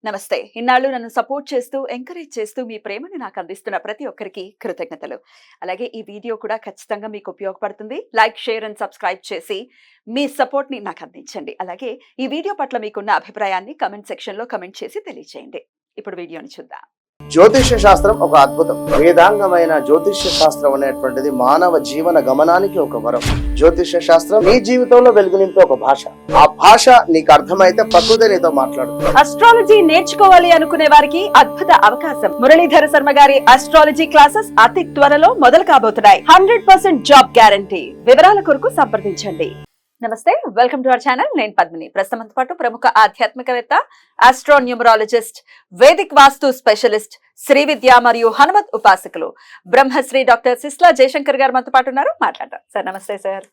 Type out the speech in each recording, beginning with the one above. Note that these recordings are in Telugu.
నమస్తే. ఇన్నాళ్ళు నన్ను సపోర్ట్ చేస్తూ, ఎంకరేజ్ చేస్తూ మీ ప్రేమని నాకు అందిస్తున్న ప్రతి ఒక్కరికి కృతజ్ఞతలు. అలాగే ఈ వీడియో కూడా ఖచ్చితంగా మీకు ఉపయోగపడుతుంది. లైక్, షేర్ అండ్ సబ్స్క్రైబ్ చేసి మీ సపోర్ట్‌ని నాకు అందించండి. అలాగే ఈ వీడియో పట్ల మీకున్న అభిప్రాయాన్ని కామెంట్ సెక్షన్‌లో కామెంట్ చేసి తెలియజేయండి. ఇప్పుడు వీడియోని చూద్దాం. జ్యోతిష్య శాస్త్రం ఒక అద్భుతం. వేదాంగమైన జ్యోతిష్య శాస్త్రం అనేటువంటిది మానవ జీవన గమనానికి ఒక వరం. జ్యోతిష్య శాస్త్రం నీ జీవితంలో వెలుగునింపే ఒక భాష. ఆ భాష నీకు అర్థమైతే ప్రకృతి నీతో మాట్లాడుతుంది. అస్ట్రాలజీ నేర్చుకోవాలి అనుకునే వారికి అద్భుత అవకాశం. మురళీధర శర్మ గారి అస్ట్రాలజీ క్లాసెస్ అతి త్వరలో మొదలు కాబోతున్నాయి. 100% జాబ్ గ్యారంటీ. వివరాల కొరకు సంప్రదించండి. నమస్తే, వెల్కమ్ టు అవర్ ఛానల్. నేను పద్మిని. ప్రస్తుతంతో పాటు ప్రముఖ ఆధ్యాత్మికవేత్త, ఆస్ట్రోన్యూమరాలజిస్ట్, వేదిక్ వాస్తు స్పెషలిస్ట్, శ్రీ విద్య మరియు హనుమత్ ఉపాసకులు బ్రహ్మశ్రీ డాక్టర్ సిస్లా జయశంకర్ గారు మనతో పాటు ఉన్నారు. మాట్లాడతారు. సార్ నమస్తే సార్.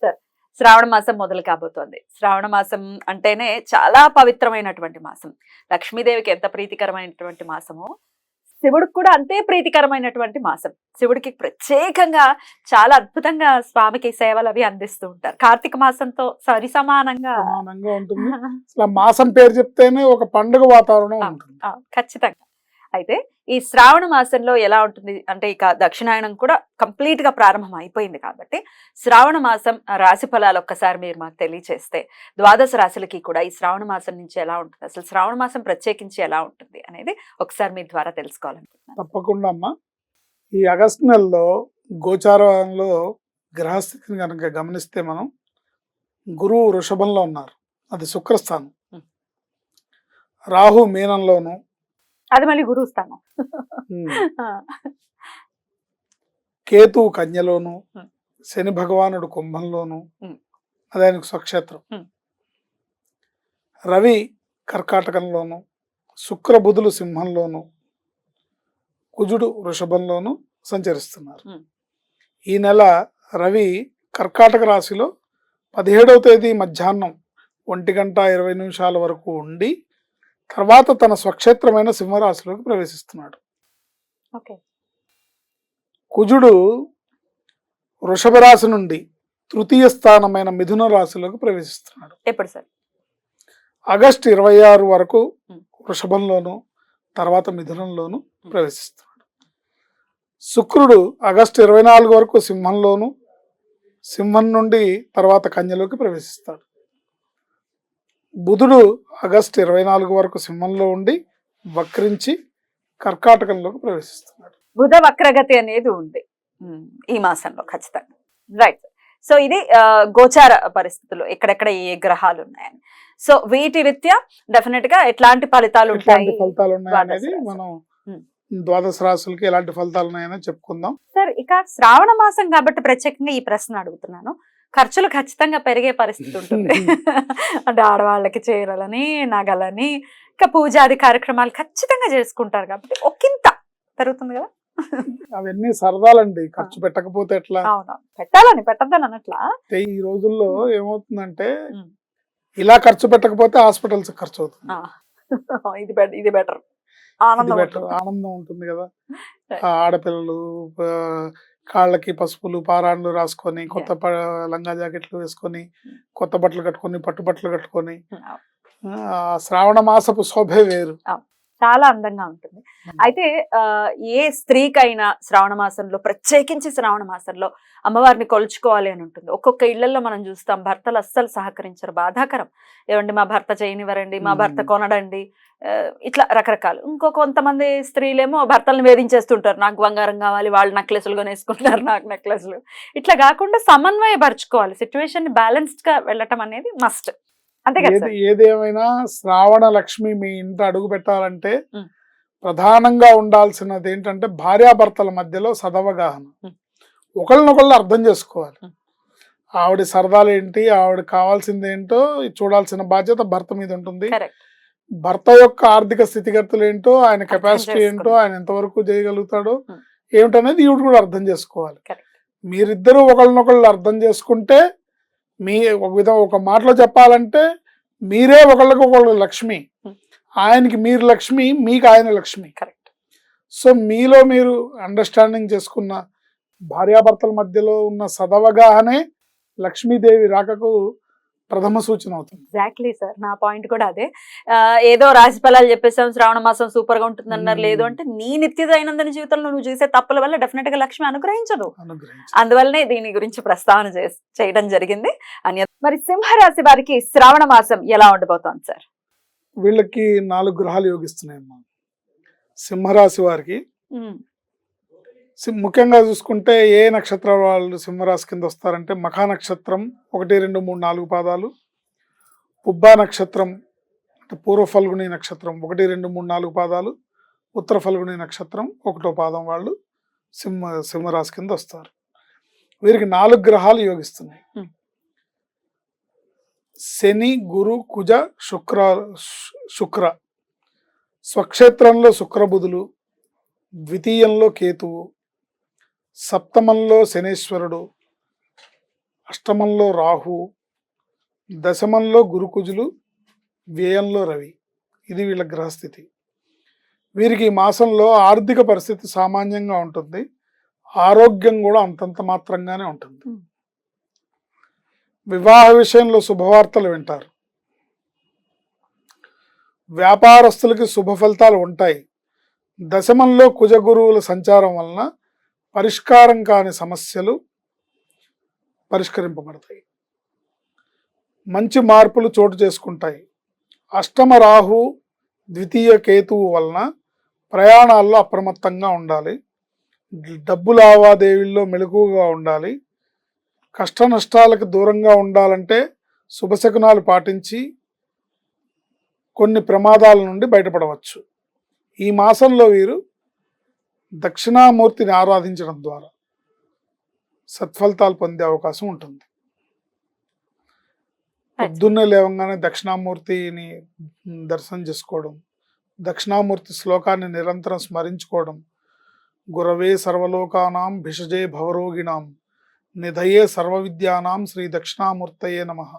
సార్, శ్రావణ మాసం మొదలు కాబోతోంది. శ్రావణ మాసం అంటేనే చాలా పవిత్రమైనటువంటి మాసం. లక్ష్మీదేవికి ఎంత ప్రీతికరమైనటువంటి మాసమో శివుడికి కూడా అంతే ప్రీతికరమైనటువంటి మాసం. శివుడికి ప్రత్యేకంగా చాలా అద్భుతంగా స్వామికి సేవలు అవి అందిస్తూ ఉంటారు. కార్తీక మాసంతో సమానంగా ఉంటుంది. అసలు మాసం పేరు చెప్తేనే ఒక పండుగ వాతావరణం ఉంటుంది. ఖచ్చితంగా. అయితే ఈ శ్రావణ మాసంలో ఎలా ఉంటుంది అంటే, ఇక దక్షిణాయనం కూడా కంప్లీట్ గా ప్రారంభం అయిపోయింది కాబట్టి శ్రావణ మాసం రాశి ఫలాలు ఒక్కసారి మీరు మాకు తెలియచేస్తే, ద్వాదశ రాశులకి కూడా ఈ శ్రావణ మాసం నుంచి ఎలా ఉంటుంది, అసలు శ్రావణ మాసం ప్రత్యేకించి ఎలా ఉంటుంది అనేది ఒకసారి మీ ద్వారా తెలుసుకోవాలనుకుంటున్నాను. తప్పకుండా అమ్మా. ఈ ఆగస్టు నెలలో గోచారంలో గ్రహస్థితిని కనుక గమనిస్తే మనం గురువు వృషభంలో ఉన్నారు, అది శుక్రస్థానం. రాహు మీనంలోను, అది మళ్ళీ గురువు స్థానం. కేతు కన్యలోను, శని భగవానుడు కుంభంలోను, అది ఆయనకు స్వక్షేత్రం. రవి కర్కాటకంలోను, శుక్ర బుధులు సింహంలోను, కుజుడు వృషభంలోను సంచరిస్తున్నారు. ఈ నెల రవి కర్కాటక రాశిలో 17వ తేదీ మధ్యాహ్నం 1:20 వరకు ఉండి తర్వాత తన స్వక్షేత్రమైన సింహరాశిలోకి ప్రవేశిస్తున్నాడు. కుజుడు వృషభ రాశి నుండి తృతీయ స్థానమైన మిథున రాశిలోకి ప్రవేశిస్తున్నాడు. ఎప్పుడు సార్? ఆగస్టు 26 వరకు వృషభంలోను, తర్వాత మిథునంలోను ప్రవేశిస్తున్నాడు. శుక్రుడు ఆగస్టు 24 వరకు సింహంలోను, సింహం నుండి తర్వాత కన్యలోకి ప్రవేశిస్తాడు. బుధుడు ఆగస్టు 24 వరకు సింహంలో ఉండి వక్రించి కర్కాటకంలోకి ప్రవేశిస్తున్నాడు. బుధ వక్రగతి అనేది ఉంది ఈ మాసంలో ఖచ్చితంగా. రైట్. సో ఇది గోచార పరిస్థితులు, ఎక్కడెక్కడ ఏ గ్రహాలు ఉన్నాయని. సో వీటి రీత్యా డెఫినెట్ గా ఎట్లాంటి ఫలితాలు ఉన్నాయనేది మనం ద్వాదశ రాశులకి ఎలాంటి ఫలితాలు ఉన్నాయని చెప్పుకుందాం. సార్, ఇక శ్రావణ మాసం కాబట్టి ప్రత్యేకంగా ఈ ప్రశ్న అడుగుతున్నాను. ఖర్చులు ఖచ్చితంగా పెరిగే పరిస్థితి ఉంటుంది. అంటే ఆడవాళ్ళకి చీరలని, నగలని, ఇంకా పూజాది కార్యక్రమాలు ఖచ్చితంగా చేసుకుంటారు కాబట్టి ఒకంత పెరుగుతుంది కదా. అవన్నీ సరదాలండి, ఖర్చు పెట్టకపోతే ఎట్లా? పెట్టాలని, పెట్టద్దని అన్నట్లా. ఈ రోజుల్లో ఏమవుతుందంటే ఇలా ఖర్చు పెట్టకపోతే హాస్పిటల్స్ ఖర్చు అవుతుంది. ఇది బెటర్, ఆనందం ఉంటుంది కదా. ఆడపిల్లలు కాళ్ళకి పసుపులు పారాణులు రాసుకొని, కొత్త లంగా జాకెట్లు వేసుకొని, కొత్త బట్టలు కట్టుకొని, పట్టు బట్టలు కట్టుకొని, శ్రావణ మాసపు శోభే వేరు, చాలా అందంగా ఉంటుంది. అయితే ఏ స్త్రీకైనా శ్రావణ మాసంలో, ప్రత్యేకించి శ్రావణ మాసంలో అమ్మవారిని కొలుచుకోవాలి అని ఉంటుంది. ఒక్కొక్క ఇళ్లలో మనం చూస్తాం, భర్తలు అస్సలు సహకరించరు, బాధాకరం. ఏమండి మా భర్త చేయనివ్వరండి, మా భర్త కొనడండి, ఇట్లా రకరకాలు. కొంతమంది స్త్రీలేమో భర్తలను వేధించేస్తుంటారు, నాకు బంగారం కావాలి, వాళ్ళు నెక్లెస్లు కొనేసుకుంటారు, నాకు నెక్లెస్లు. ఇట్లా కాకుండా సమన్వయపరచుకోవాలి, సిచ్యువేషన్ బ్యాలెన్స్డ్ గా వెళ్ళటం అనేది మస్ట్. ఏదేమైనా శ్రావణ లక్ష్మి మీ ఇంట అడుగు పెట్టాలంటే ప్రధానంగా ఉండాల్సినది ఏంటంటే భార్యాభర్తల మధ్యలో సదవగాహన, ఒకళ్ళనొకళ్ళు అర్థం చేసుకోవాలి. ఆవిడ సరదాలు ఏంటి, ఆవిడ కావాల్సింది ఏంటో చూడాల్సిన బాధ్యత భర్త మీద ఉంటుంది. భర్త యొక్క ఆర్థిక స్థితిగతులు ఏంటో, ఆయన కెపాసిటీ ఏంటో, ఆయన ఎంతవరకు చేయగలుగుతాడో ఏమిటనేది ఈవిడ కూడా అర్థం చేసుకోవాలి. మీరిద్దరూ ఒకళ్ళనొకళ్ళు అర్థం చేసుకుంటే, మీ ఒక మాటలో చెప్పాలంటే మీరే ఒకళ్ళకి ఒకళ్ళు లక్ష్మి, ఆయనకి మీరు లక్ష్మి, మీకు ఆయన లక్ష్మి. కరెక్ట్. సో మీలో మీరు అండర్స్టాండింగ్ చేసుకున్న భార్యాభర్తల మధ్యలో ఉన్న సదవగానే లక్ష్మీదేవి రాకకు ప్రథమ సూచన అవుతుంది. ఎగ్జాక్ట్లీ సార్, నా పాయింట్ కూడా అదే. ఏదో రాశి ఫలాలు చెప్పేసాం, శ్రావణ మాసం సూపర్ గా ఉంటుంది అన్నారు. లేదు అంటే నీ నిత్య దైనందిన జీవితంలో నువ్వు చేసే తప్పుల వల్ల డెఫినెట్ గా లక్ష్మి అనుగ్రహించదు. అందువల్లనే దీని గురించి ప్రస్తావన చేయడం జరిగింది. మరి సింహరాశి వారికి శ్రావణ మాసం ఎలా ఉండబోతోంది సార్? వీళ్ళకి 4 గ్రహాలు యోగిస్తున్నాయమ్మా. సింహరాశి వారికి ముఖ్యంగా చూసుకుంటే ఏ నక్షత్రాల వాళ్ళు సింహరాశి కింద వస్తారంటే మఖా నక్షత్రం 1, 2, 3, 4 పాదాలు, పుబ్బా నక్షత్రం అంటే పూర్వ ఫల్గుని నక్షత్రం 1, 2, 3, 4 పాదాలు, ఉత్తర ఫల్గుని నక్షత్రం 1వ పాదం వాళ్ళు సింహరాశి కింద వస్తారు. వీరికి 4 గ్రహాలు యోగిస్తున్నాయి. శని, గురు, కుజ, శుక్ర. స్వక్షేత్రంలో శుక్రబుధులు, ద్వితీయంలో కేతువు, సప్తమంలో శనేశ్వరుడు, అష్టమంలో రాహు, దశమంలో గురుకుజులు, వ్యయంలో రవి. ఇది వీళ్ళ గ్రహస్థితి. వీరికి ఈ మాసంలో ఆర్థిక పరిస్థితి సామాన్యంగా ఉంటుంది, ఆరోగ్యం కూడా అంతంత మాత్రంగానే ఉంటుంది. వివాహ విషయంలో శుభవార్తలు వింటారు. వ్యాపారస్తులకి శుభ ఫలితాలు ఉంటాయి. దశమంలో కుజగురువుల సంచారం వలన పరిష్కారం కాని సమస్యలు పరిష్కరింపబడతాయి. మంచి మార్పులు చోటు చేసుకుంటాయి. అష్టమ రాహు, ద్వితీయ కేతువు వలన ప్రయాణాల్లో అప్రమత్తంగా ఉండాలి. డబ్బు లావాదేవీల్లో మెలకువగా ఉండాలి. కష్ట నష్టాలకు దూరంగా ఉండాలంటే శుభశకునాలు పాటించి కొన్ని ప్రమాదాల నుండి బయటపడవచ్చు. ఈ మాసంలో వీరు దక్షిణామూర్తిని ఆరాధించడం ద్వారా సత్ఫలితాలు పొందే అవకాశం ఉంటుంది. పొద్దున్నే లేవగానే దక్షిణామూర్తిని దర్శనం చేసుకోవడం, దక్షిణామూర్తి శ్లోకాన్ని నిరంతరం స్మరించుకోవడం, గురవే సర్వలోకానాం భిషజే భవరోగిణాం నిధయే సర్వవిద్యానాం శ్రీ దక్షిణామూర్తయే నమః.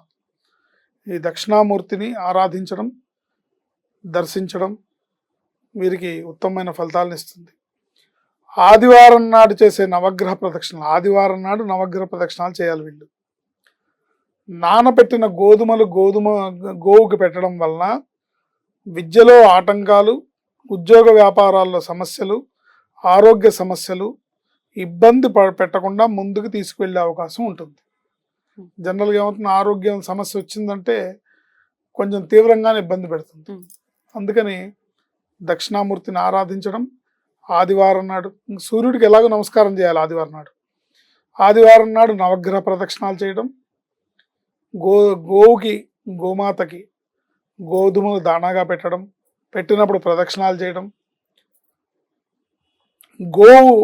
ఈ దక్షిణామూర్తిని ఆరాధించడం, దర్శించడం వీరికి ఉత్తమమైన ఫలితాలను ఇస్తుంది. ఆదివారం నాడు చేసే నవగ్రహ ప్రదక్షిణలు, ఆదివారం నాడు నవగ్రహ ప్రదక్షిణాలు చేయాలి వీళ్ళు. నానబెట్టిన గోవుకి పెట్టడం వలన విద్యలో ఆటంకాలు, ఉద్యోగ వ్యాపారాల్లో సమస్యలు, ఆరోగ్య సమస్యలు ఇబ్బంది పెట్టకుండా ముందుకు తీసుకువెళ్ళే అవకాశం ఉంటుంది. జనరల్గా ఏమవుతుంది, ఆరోగ్యం సమస్య వచ్చిందంటే కొంచెం తీవ్రంగానే ఇబ్బంది పెడుతుంది. అందుకని దక్షిణామూర్తిని ఆరాధించడం, ఆదివారం నాడు సూర్యుడికి ఎలాగో నమస్కారం చేయాలి. ఆదివారం నాడు నవగ్రహ ప్రదక్షిణాలు చేయడం, గోవుకి గోమాతకి గోధుమలు దానాగా పెట్టడం, పెట్టినప్పుడు ప్రదక్షిణాలు చేయడం, గోవు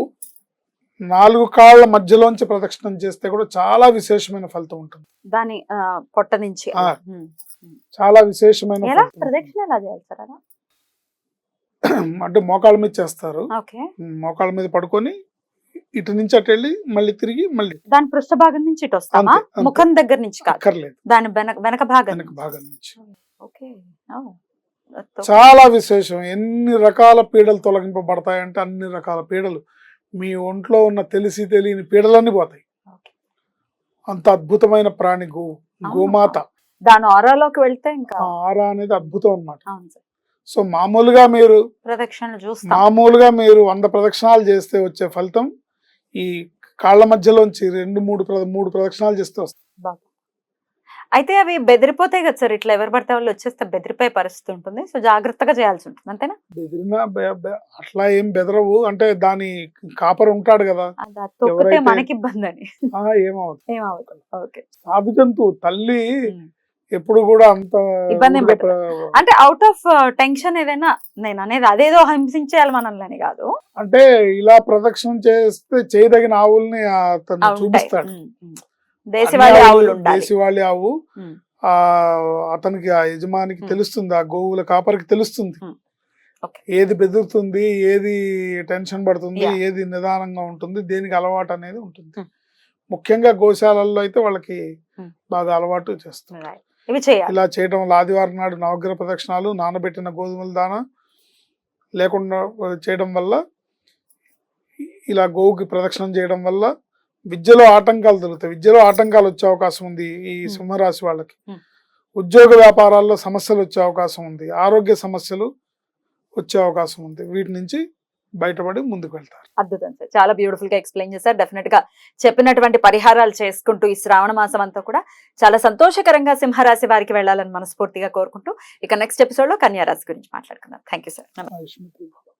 4 కాళ్ళ మధ్యలోంచి ప్రదక్షిణం చేస్తే కూడా చాలా విశేషమైన ఫలితం ఉంటుంది. దాని పొట్ట నుంచి చాలా విశేషమైన ప్రదక్షిణ ఎలా చేయాలి సార్? అంటే మోకాళ్ళ మీద చేస్తారు. మోకాళ్ళ మీద పడుకొని ఇటు నుంచి అటు వెళ్ళి మళ్ళీ తిరిగి మళ్ళీ దాని పృష్ఠభాగం నుంచి ఇటు వస్తామా? ముఖం దగ్గర నుంచి అక్కర్లేదు, దాని వెనక భాగం నుంచి. చాలా విశేషం. ఎన్ని రకాల పీడలు తొలగింపబడతాయంటే అన్ని రకాల పీడలు, మీ ఒంట్లో ఉన్న తెలిసి తెలియని పీడలన్నీ పోతాయి. అంత అద్భుతమైన ప్రాణి గోమాత. దాని ఆరాలోకి వెళ్తే ఇంకా ఆరా అనేది అద్భుతం అన్నమాట. సో మామూలుగా మీరు 100 ప్రదక్షిణాలు చేస్తే వచ్చే ఫలితం ఈ కాళ్ళ మధ్యలోంచి 2-3 ప్రదక్షిణాలు చేస్తే వస్తుంది. అయితే అవి బెదిరిపోతాయి కదా సార్, ఇట్లా ఎవరు పడితే వాళ్ళు వచ్చేస్తే బెదిరిపోయే పరిస్థితి ఉంటుంది. సో జాగ్రత్తగా చేయాల్సి ఉంటుంది, అంతేనా? బెదిరినా అట్లా ఏం బెదరవు. అంటే దాని కాపర్ ఉంటాడు కదా, మనకి ఇబ్బంది అని ఏమవుతుంది. సాధు జంతువు తల్లి ఎప్పుడు కూడా అంత ఇబ్బంది అంటే అవుట్ ఆఫ్ టెన్షన్ ఏదైనా నేను అనేది అదేదో హింసించేయాలి మనల్ని కాదు. అంటే ఇలా ప్రదక్షిణం చేస్తే చేయదగిన ఆవుల్ని అతను చూపిస్తాడు. దేశవాళీ ఆవు అతనికి, ఆ యజమానికి తెలుస్తుంది, ఆ గోవుల కాపరికి తెలుస్తుంది ఏది బెదురుతుంది, ఏది టెన్షన్ పడుతుంది, ఏది నిదానంగా ఉంటుంది, దేనికి అలవాటు అనేది ఉంటుంది. ముఖ్యంగా గోశాలల్లో అయితే వాళ్ళకి బాగా అలవాటు చేస్తుంది. ఇలా చేయడం వల్ల ఆదివారం నాడు నవగ్రహ ప్రదక్షిణాలు, నానబెట్టిన గోధుమల దాన లేకుండా చేయడం వల్ల, ఇలా గోవుకి ప్రదక్షిణం చేయడం వల్ల విద్యలో ఆటంకాలు దొరుకుతాయి, విద్యలో ఆటంకాలు వచ్చే అవకాశం ఉంది ఈ సింహరాశి వాళ్ళకి. Hmm. ఉద్యోగ వ్యాపారాల్లో సమస్యలు వచ్చే అవకాశం ఉంది, ఆరోగ్య సమస్యలు వచ్చే అవకాశం ఉంది. వీటి నుంచి బయటపడి ముందుకు వెళ్తారు. అద్భుతం సార్, చాలా బ్యూటిఫుల్ గా ఎక్స్ప్లెయిన్ చేశారు. డెఫినెట్ గా చెప్పినటువంటి పరిహారాలు చేసుకుంటూ ఈ శ్రావణ మాసం అంతా కూడా చాలా సంతోషకరంగా సింహరాశి వారికి వెళ్ళాలని మనస్ఫూర్తిగా కోరుకుంటూ ఇక నెక్స్ట్ ఎపిసోడ్ లో కన్యా రాశి గురించి మాట్లాడుకుందాం. Thank you sir. ఆయుష్మతి.